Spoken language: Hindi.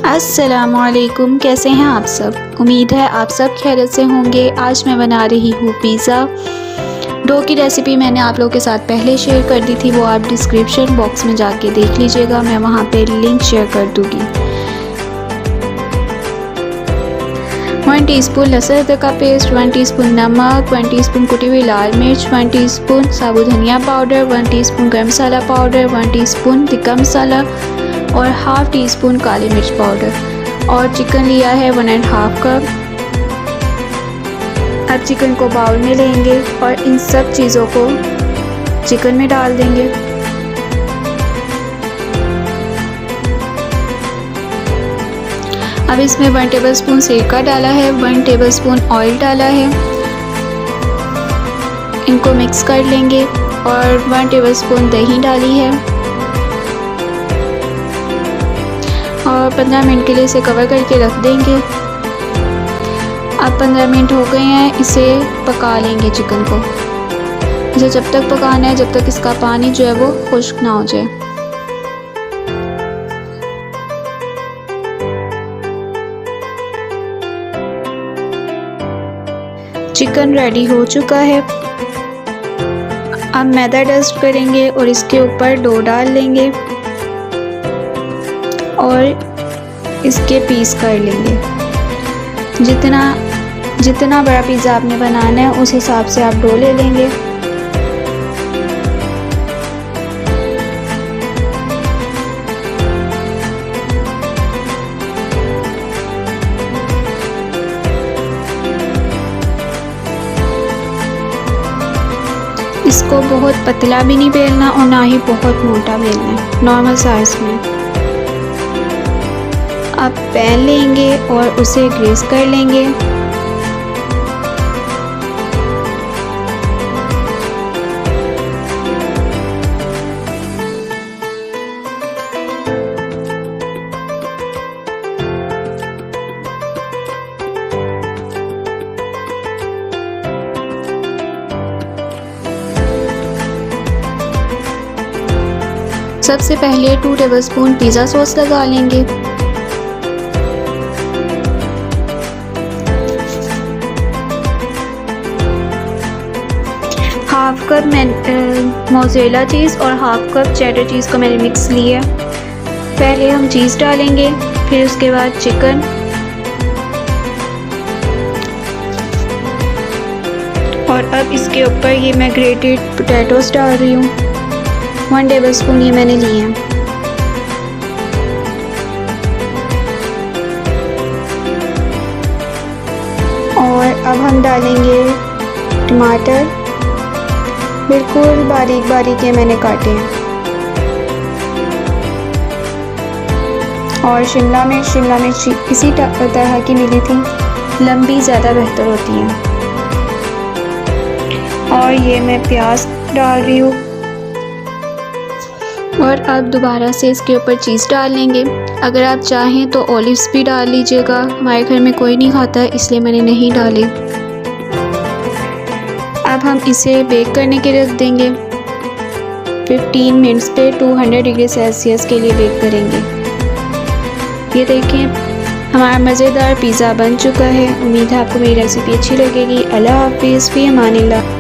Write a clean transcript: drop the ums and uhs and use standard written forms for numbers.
अस्सलामुअलैकुम, कैसे हैं आप सब। उम्मीद है आप सब खैरियत से होंगे। आज मैं बना रही हूँ पिज़्ज़ा। डो की रेसिपी मैंने आप लोगों के साथ पहले शेयर कर दी थी, वो आप डिस्क्रिप्शन बॉक्स में जाके देख लीजिएगा, मैं वहाँ पे लिंक शेयर कर दूँगी। 1 टीस्पून लहसुन अदरक का पेस्ट, 1 टीस्पून नमक, 1 टीस्पून कुटी हुई लाल मिर्च, 1 टीस्पून साबुत धनिया पाउडर, 1 टीस्पून गर्म मसाला पाउडर, 1 टीस्पून तिक्का मसाला और हाफ़ टी स्पून काली मिर्च पाउडर। और चिकन लिया है 1.5 कप। अब चिकन को बाउल में लेंगे और इन सब चीज़ों को चिकन में डाल देंगे। अब इसमें 1 टेबलस्पून सिरका डाला है, 1 टेबलस्पून ऑयल डाला है। इनको मिक्स कर लेंगे और 1 टेबलस्पून दही डाली है और 15 मिनट के लिए इसे कवर करके रख देंगे। अब 15 मिनट हो गए हैं, इसे पका लेंगे चिकन को। इसे जब तक पकाना है जब तक इसका पानी जो है वो खुश्क ना हो जाए। चिकन रेडी हो चुका है। अब मैदा डस्ट करेंगे और इसके ऊपर डो डाल लेंगे और इसके पीस कर लेंगे। जितना बड़ा पिज़्ज़ा आपने बनाना है उस हिसाब से आप डो ले लेंगे। इसको बहुत पतला भी नहीं बेलना और ना ही बहुत मोटा बेलना है, नॉर्मल साइज में। अब पैन लेंगे और उसे ग्रीस कर लेंगे। सबसे पहले 2 टेबलस्पून पिज़्ज़ा सॉस लगा लेंगे। हाफ कप मोज़रेला चीज़ और हाफ कप चेडर चीज़ को मैंने मिक्स लिया। पहले हम चीज़ डालेंगे, फिर उसके बाद चिकन और अब इसके ऊपर ये मैं ग्रेटेड पोटैटोस डाल रही हूँ। 1 टेबलस्पून ये मैंने लिए हैं। और अब हम डालेंगे टमाटर, बिल्कुल बारीक बारीक ये मैंने काटे हैं। और शिमला मिर्च इसी तरह की मिली थी, लंबी ज़्यादा बेहतर होती है। और ये मैं प्याज डाल रही हूँ और अब दोबारा से इसके ऊपर चीज़ डाल लेंगे। अगर आप चाहें तो ऑलिव्स भी डाल लीजिएगा, हमारे घर में कोई नहीं खाता इसलिए मैंने नहीं डाले। अब हम इसे बेक करने के लिए रख देंगे। 15 मिनट्स पे 200 डिग्री सेल्सियस के लिए बेक करेंगे। ये देखें हमारा मज़ेदार पिज़्ज़ा बन चुका है। उम्मीद है आपको मेरी रेसिपी अच्छी लगेगी। अल्लाह हाफ़िज़, फ़ी अमानिल्लाह।